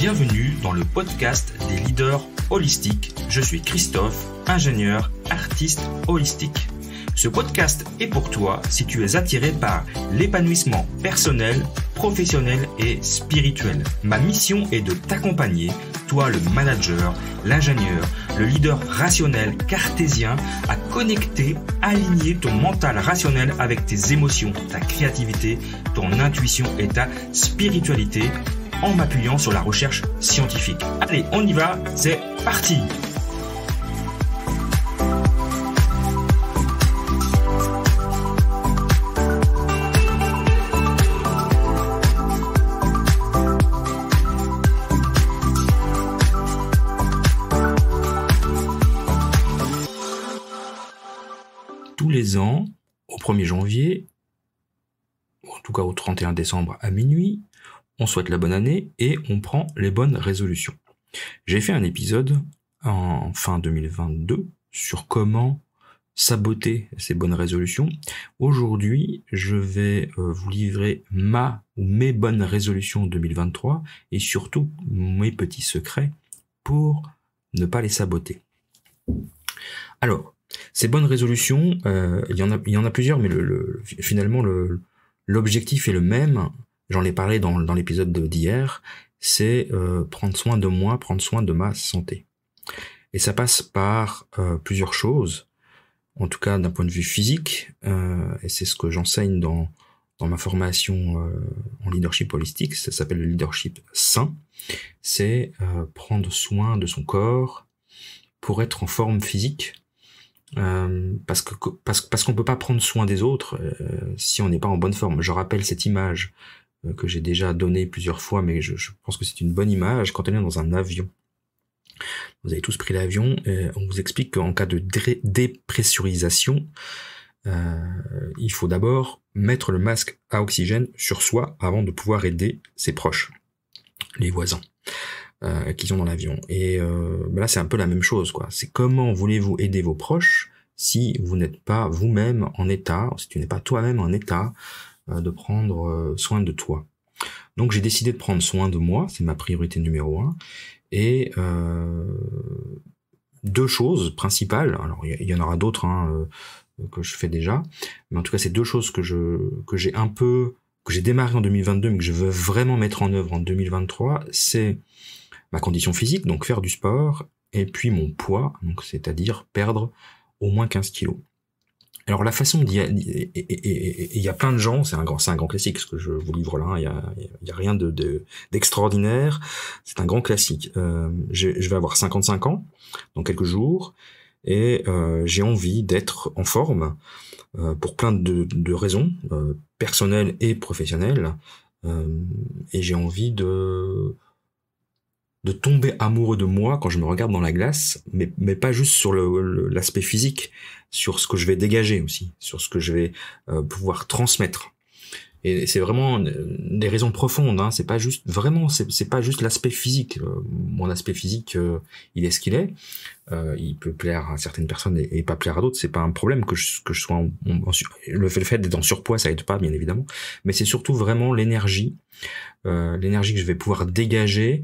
Bienvenue dans le podcast des leaders holistiques. Je suis Christophe, ingénieur, artiste holistique. Ce podcast est pour toi si tu es attiré par l'épanouissement personnel, professionnel et spirituel. Ma mission est de t'accompagner, toi le manager, l'ingénieur, le leader rationnel cartésien, à connecter, aligner ton mental rationnel avec tes émotions, ta créativité, ton intuition et ta spiritualité en m'appuyant sur la recherche scientifique. Allez, on y va, c'est parti! Tous les ans, au 1er janvier, en tout cas au 31 décembre à minuit, on souhaite la bonne année et on prend les bonnes résolutions. J'ai fait un épisode en fin 2022 sur comment saboter ces bonnes résolutions. Aujourd'hui, je vais vous livrer mes bonnes résolutions 2023 et surtout mes petits secrets pour ne pas les saboter. Alors, ces bonnes résolutions, il y en a plusieurs, mais finalement l'objectif est le même. J'en ai parlé dans l'épisode d'hier, c'est prendre soin de moi, prendre soin de ma santé. Et ça passe par plusieurs choses, en tout cas d'un point de vue physique, et c'est ce que j'enseigne dans ma formation en leadership holistique, ça s'appelle le leadership sain, c'est prendre soin de son corps pour être en forme physique, parce qu'on peut pas prendre soin des autres si on n'est pas en bonne forme. Je rappelle cette image que j'ai déjà donnée plusieurs fois, mais je pense que c'est une bonne image. Quand on est dans un avion, vous avez tous pris l'avion, on vous explique qu'en cas de dépressurisation, il faut d'abord mettre le masque à oxygène sur soi avant de pouvoir aider ses proches, les voisins qui sont dans l'avion. Et là, c'est un peu la même chose, quoi. C'est comment voulez-vous aider vos proches si vous n'êtes pas vous-même en état, si tu n'es pas toi-même en état de prendre soin de toi. Donc j'ai décidé de prendre soin de moi, c'est ma priorité numéro 1. Et deux choses principales, alors il y en aura d'autres que je fais déjà, mais en tout cas c'est deux choses que j'ai démarré en 2022 mais que je veux vraiment mettre en œuvre en 2023, c'est ma condition physique, donc faire du sport, et puis mon poids, donc c'est-à-dire perdre au moins 15 kilos. Alors la façon il y a plein de gens, c'est un grand classique ce que je vous livre là, il y a rien d'extraordinaire, c'est un grand classique. Je vais avoir 55 ans dans quelques jours et j'ai envie d'être en forme pour plein de raisons personnelles et professionnelles, et j'ai envie de tomber amoureux de moi quand je me regarde dans la glace, mais pas juste sur l'aspect physique, sur ce que je vais dégager aussi, sur ce que je vais pouvoir transmettre. Et c'est vraiment des raisons profondes, hein. C'est pas juste l'aspect physique. Mon aspect physique, il est ce qu'il est. Il peut plaire à certaines personnes et pas plaire à d'autres. C'est pas un problème que je sois le fait d'être en surpoids, ça aide pas, bien évidemment. Mais c'est surtout vraiment l'énergie que je vais pouvoir dégager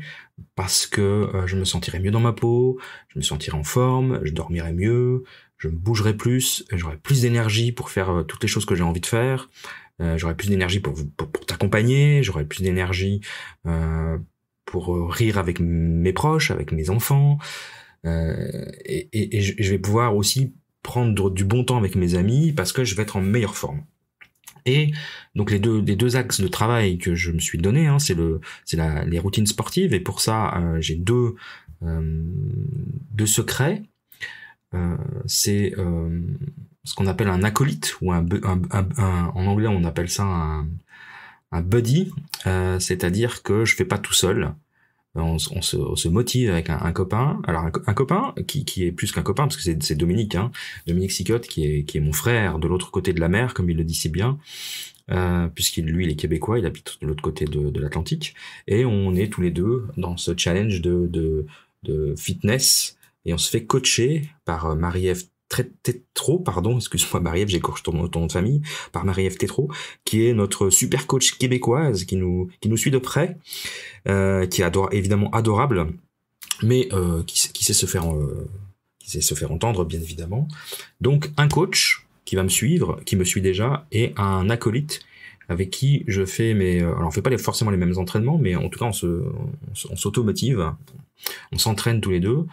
parce que je me sentirai mieux dans ma peau, je me sentirai en forme, je dormirai mieux, je me bougerai plus, j'aurai plus d'énergie pour faire toutes les choses que j'ai envie de faire. J'aurai plus d'énergie pour t'accompagner, j'aurai plus d'énergie pour rire avec mes proches, avec mes enfants, et je vais pouvoir aussi prendre du bon temps avec mes amis parce que je vais être en meilleure forme. Et donc les deux axes de travail que je me suis donné, hein, c'est les routines sportives, et pour ça j'ai deux secrets. C'est ce qu'on appelle un acolyte, ou en anglais on appelle ça un buddy, c'est-à-dire que je fais pas tout seul. On se motive avec un copain. Alors un copain qui est plus qu'un copain, parce que c'est Dominique, hein, Dominique Sicotte, qui est mon frère de l'autre côté de la mer, comme il le dit si bien, puisqu'il est québécois, il habite de l'autre côté de l'Atlantique, et on est tous les deux dans ce challenge de fitness, et on se fait coacher par Marie-Ève Tétrault, pardon, excuse-moi Marie-Ève, j'écorche ton nom de famille, par Marie-Ève Tétrault, qui est notre super coach québécoise, qui nous suit de près, qui est évidemment adorable, mais qui sait se faire entendre, bien évidemment. Donc un coach qui va me suivre, qui me suit déjà, et un acolyte avec qui je fais alors on fait pas forcément les mêmes entraînements, mais en tout cas on s'automotive, on s'entraîne tous les deux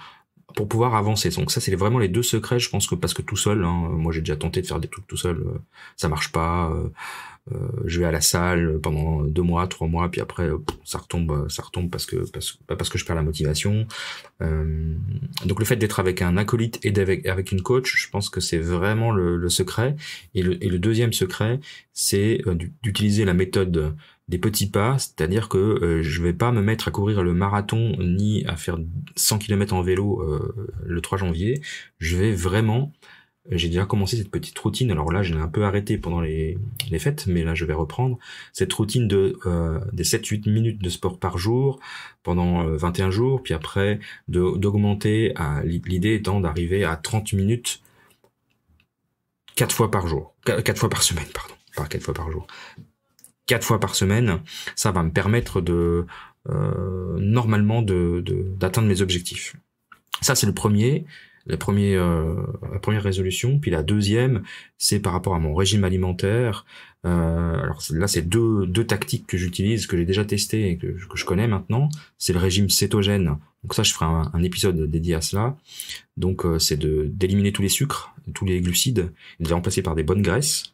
pour pouvoir avancer. Donc ça, c'est vraiment les deux secrets, je pense, que parce que tout seul, hein, moi j'ai déjà tenté de faire des trucs tout seul, ça marche pas. Je vais à la salle pendant 2 mois, 3 mois, puis après ça retombe parce que je perds la motivation. Donc le fait d'être avec un acolyte et avec une coach, je pense que c'est vraiment le secret. Et le deuxième secret, c'est d'utiliser la méthode des petits pas, c'est-à-dire que je vais pas me mettre à courir le marathon ni à faire 100 km en vélo le 3 janvier. J'ai déjà commencé cette petite routine. Alors là, je l'ai un peu arrêté pendant les fêtes, mais là, je vais reprendre cette routine des 7-8 minutes de sport par jour pendant 21 jours, puis après d'augmenter l'idée étant d'arriver à 30 minutes 4 fois par semaine, pardon, pas 4 fois par jour. 4 fois par semaine, ça va me permettre normalement d'atteindre mes objectifs. Ça, c'est la première résolution. Puis la deuxième, c'est par rapport à mon régime alimentaire. Alors là, c'est deux tactiques que j'utilise, que j'ai déjà testé et que je connais maintenant. C'est le régime cétogène. Donc ça, je ferai un épisode dédié à cela. Donc c'est d'éliminer tous les sucres, tous les glucides, et de les remplacer par des bonnes graisses.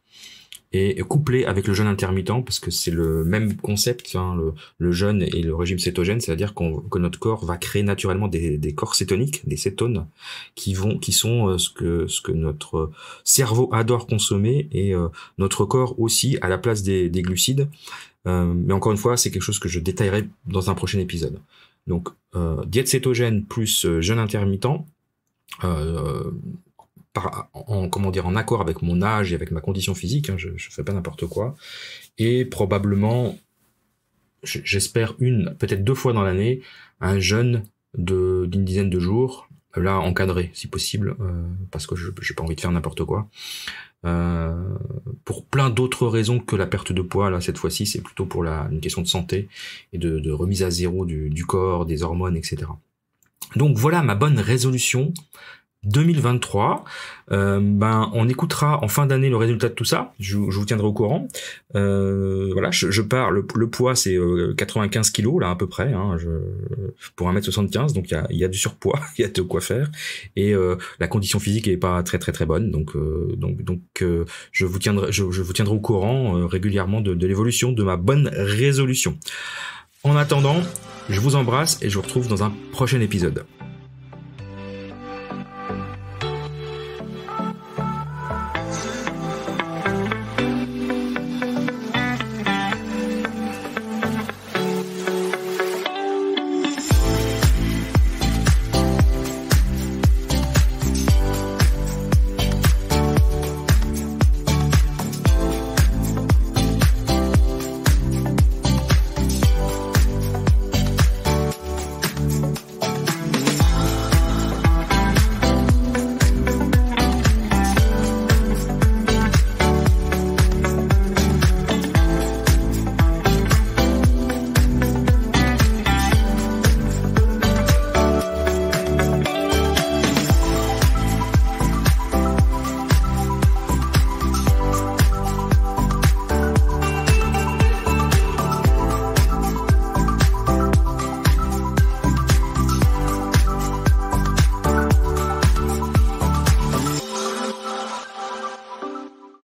Et couplé avec le jeûne intermittent, parce que c'est le même concept, hein, le jeûne et le régime cétogène, c'est-à-dire que notre corps va créer naturellement des corps cétoniques, des cétones, qui sont ce que notre cerveau adore consommer, et notre corps aussi à la place des glucides. Mais encore une fois, c'est quelque chose que je détaillerai dans un prochain épisode. Donc diète cétogène plus jeûne intermittent, en accord avec mon âge et avec ma condition physique, hein, je fais pas n'importe quoi, et probablement, j'espère peut-être 2 fois dans l'année, un jeûne d'une dizaine de jours, là encadré si possible, parce que j'ai pas envie de faire n'importe quoi, pour plein d'autres raisons que la perte de poids. Là cette fois-ci, c'est plutôt pour une question de santé et de remise à zéro du corps, des hormones, etc. Donc voilà ma bonne résolution 2023. On écoutera en fin d'année le résultat de tout ça. Je vous tiendrai au courant. Voilà, je pars. Le poids, c'est 95 kilos là à peu près. Hein, pour 1m75, donc il y a du surpoids, il y a de quoi faire. Et la condition physique est pas très très très bonne. Donc je vous tiendrai au courant régulièrement de l'évolution de ma bonne résolution. En attendant, je vous embrasse et je vous retrouve dans un prochain épisode.